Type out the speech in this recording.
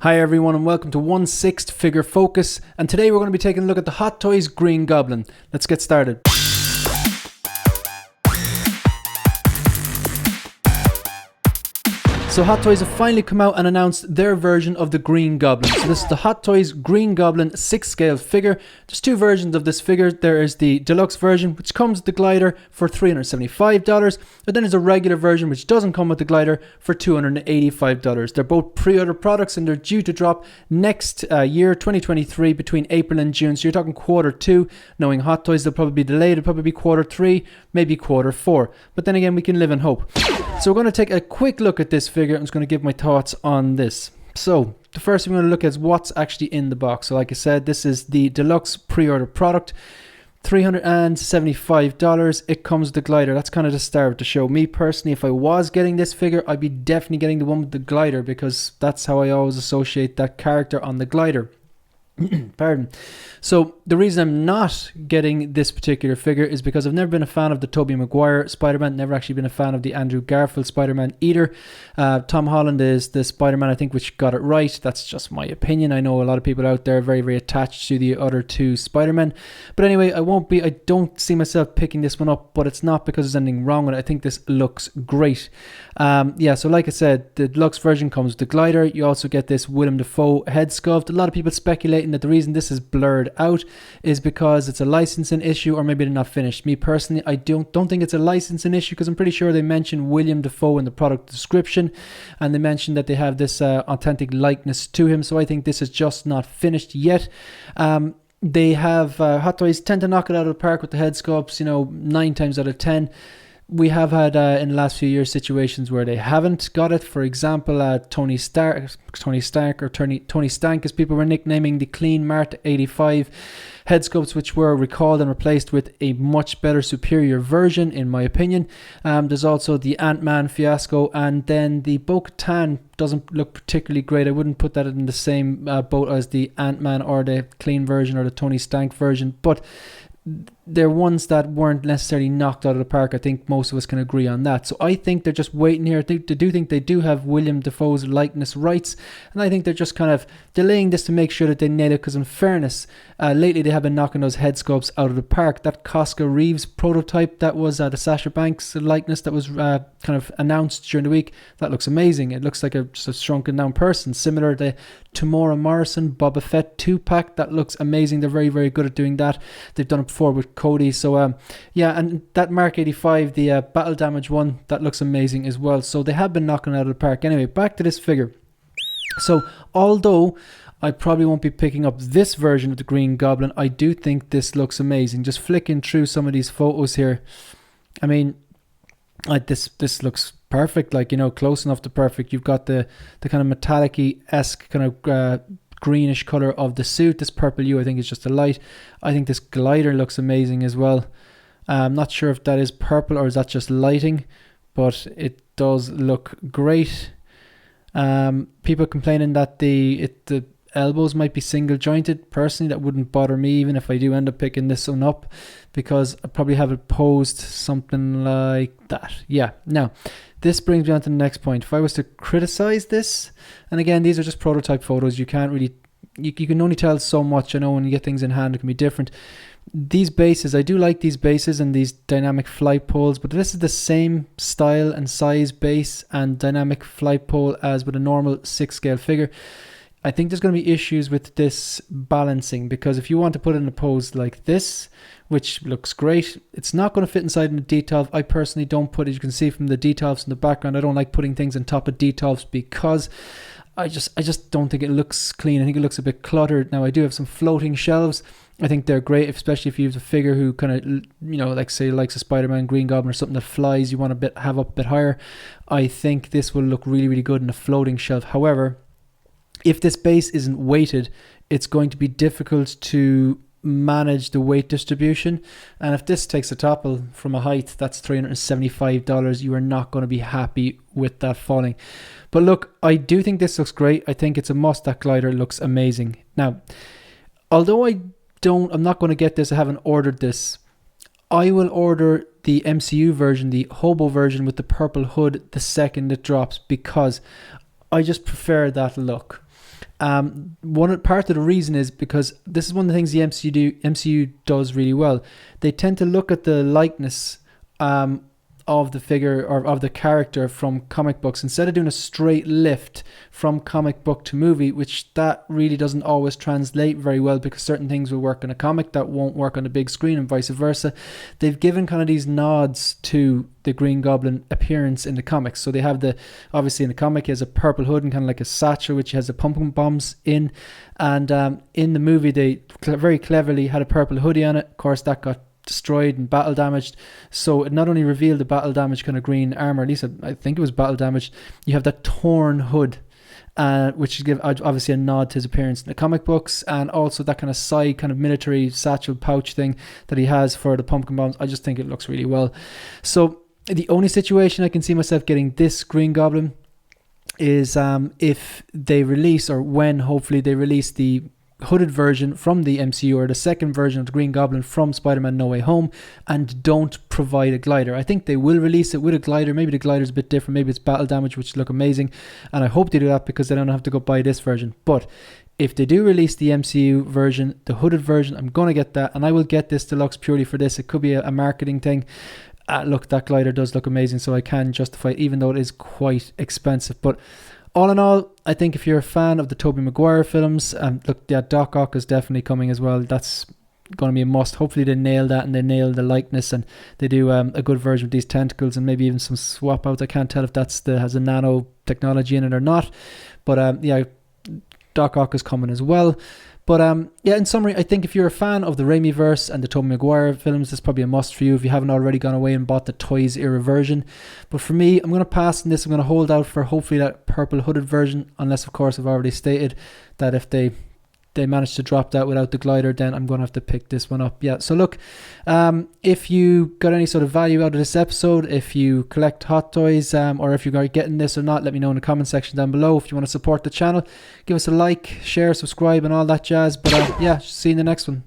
Hi everyone and welcome to 1/6 Figure Focus, and today we're going to be taking a look at the Hot Toys Green Goblin. Let's get started. So Hot Toys have finally come out and announced their version of the Green Goblin. So this is the Hot Toys Green Goblin 6 scale figure. There's two versions of this figure. There is the deluxe version, which comes with the glider for $375, and then there's a regular version which doesn't come with the glider for $285. They're both pre-order products and they're due to drop next year, 2023, between April and June. So you're talking Q2. Knowing Hot Toys, they'll probably be delayed. It'll probably be Q3, maybe Q4. But then again, we can live in hope. So we're going to take a quick look at this figure. I'm just going to give my thoughts on this. So the first thing we're going to look at is what's actually in the box. So like I said, this is the deluxe pre-order product, $375. It comes with the glider. That's kind of the star of the show. Me personally, if I was getting this figure, I'd be definitely getting the one with the glider, because that's how I always associate that character on the glider. Pardon. So the reason I'm not getting this particular figure is because I've never been a fan of the Tobey Maguire Spider-Man, never actually been a fan of the Andrew Garfield Spider-Man either. Tom Holland is the Spider-Man, I think, which got it right. That's just my opinion. I know a lot of people out there are very, very attached to the other two Spider-Men. But anyway, I don't see myself picking this one up, but it's not because there's anything wrong with it. I think this looks great. So like I said, the deluxe version comes with the glider. You also get this Willem Dafoe head sculpt. A lot of people speculating that the reason this is blurred out is because it's a licensing issue, or maybe they're not finished. Me personally, I don't think it's a licensing issue, because I'm pretty sure they mentioned Willem Dafoe in the product description, and they mentioned that they have this authentic likeness to him. So I think this is just not finished yet. They have Hot Toys tend to knock it out of the park with the head sculpts, 9 times out of 10. We have had in the last few years situations where they haven't got it. For example, Tony Stark, or Tony Stank, as people were nicknaming the Clean Mart 85 head sculpts, which were recalled and replaced with a much better, superior version, in my opinion. There's also the Ant-Man fiasco, and then the Bo-Katan doesn't look particularly great. I wouldn't put that in the same boat as the Ant-Man or the clean version or the Tony Stank version, but they're ones that weren't necessarily knocked out of the park. I think most of us can agree on that. So I think they're just waiting here. They do think they do have Willem Dafoe's likeness rights, and I think they're just kind of delaying this to make sure that they nail it, because in fairness, lately they have been knocking those head sculpts out of the park. That Cosca Reeves prototype, that was the Sasha Banks likeness that was kind of announced during the week, that looks amazing. It looks like just a shrunken down person, similar to Tamora Morrison Boba Fett 2-pack. That looks amazing. They're very, very good at doing that. They've done it before with Cody. So and that Mark 85, the battle damage one, that looks amazing as well. So they have been knocking it out of the park. Anyway, back to this figure. So although I probably won't be picking up this version of the Green Goblin, I do think this looks amazing. Just flicking through some of these photos here, I mean, this looks perfect, close enough to perfect. You've got the kind of metallic-esque kind of greenish color of the suit. This purple hue, I think, is just a light. I think this glider looks amazing as well. I'm not sure if that is purple or is that just lighting, but it does look great. People complaining that the elbows might be single jointed. Personally, that wouldn't bother me, even if I do end up picking this one up, because I probably have it posed something like that. Yeah. Now, this brings me on to the next point. If I was to criticize this, and again, these are just prototype photos, you can't really, you can only tell so much. I know when you get things in hand, it can be different. These bases, I do like these bases and these dynamic flight poles, but this is the same style and size base and dynamic flight pole as with a normal 6 scale figure. I think there's going to be issues with this balancing, because if you want to put it in a pose like this, which looks great, it's not going to fit inside in the detolf. I personally don't put it. You can see from the detolfs in the background, I don't like putting things on top of detolfs, because I just don't think it looks clean. I think it looks a bit cluttered. Now, I do have some floating shelves. I think they're great, especially if you have a figure who kind of, like say likes a Spider-Man, Green Goblin, or something that flies, you want to have up a bit higher. I think this will look really, really good in a floating shelf. However, if this base isn't weighted, it's going to be difficult to manage the weight distribution, and if this takes a topple from a height, that's $375. You are not going to be happy with that falling. But look, I do think this looks great. I think it's a must. That glider looks amazing. Now, although I'm not going to get this, I haven't ordered this, I will order the MCU version, the Hobo version with the purple hood, the second it drops, because I just prefer that look. One part of the reason is because this is one of the things the MCU does really well. They tend to look at the likeness of the figure or of the character from comic books instead of doing a straight lift from comic book to movie, which that really doesn't always translate very well, because certain things will work in a comic that won't work on the big screen and vice versa. They've given kind of these nods to the Green Goblin appearance in the comics. So they have obviously in the comic he has a purple hood and kind of like a satchel which has the pumpkin bombs in, and in the movie they very cleverly had a purple hoodie on it. Of course that got destroyed and battle damaged, so it not only revealed the battle damaged kind of green armor, at least I think it was battle damaged. You have that torn hood, which gives obviously a nod to his appearance in the comic books, and also that kind of side kind of military satchel pouch thing that he has for the pumpkin bombs. I just think it looks really well. So the only situation I can see myself getting this Green Goblin is if they release, or when hopefully they release, the hooded version from the MCU, or the second version of the Green Goblin from Spider-Man No Way Home, and don't provide a glider. I think they will release it with a glider. Maybe the glider's a bit different, maybe it's battle damage, which look amazing, and I hope they do that because then I don't have to go buy this version. But if they do release the MCU version, the hooded version, I'm going to get that, and I will get this deluxe purely for this. It could be a marketing thing. Look, that glider does look amazing, so I can justify it, even though it is quite expensive. But all in all, I think if you're a fan of the Tobey Maguire films, look, yeah, Doc Ock is definitely coming as well. That's going to be a must. Hopefully they nail that and they nail the likeness, and they do a good version with these tentacles and maybe even some swap outs. I can't tell if has a nano technology in it or not, but yeah, Doc Ock is coming as well. But yeah, in summary, I think if you're a fan of the Raimi-verse and the Tobey Maguire films, this is probably a must for you if you haven't already gone away and bought the Toys era version. But for me, I'm going to pass on this. I'm going to hold out for hopefully that purple hooded version, unless of course I've already stated that if they manage to drop that without the glider, then I'm going to have to pick this one up. Yeah, so look, if you got any sort of value out of this episode, if you collect Hot Toys, or if you're getting this or not, let me know in the comment section down below. If you want to support the channel, give us a like, share, subscribe and all that jazz. But yeah, see you in the next one.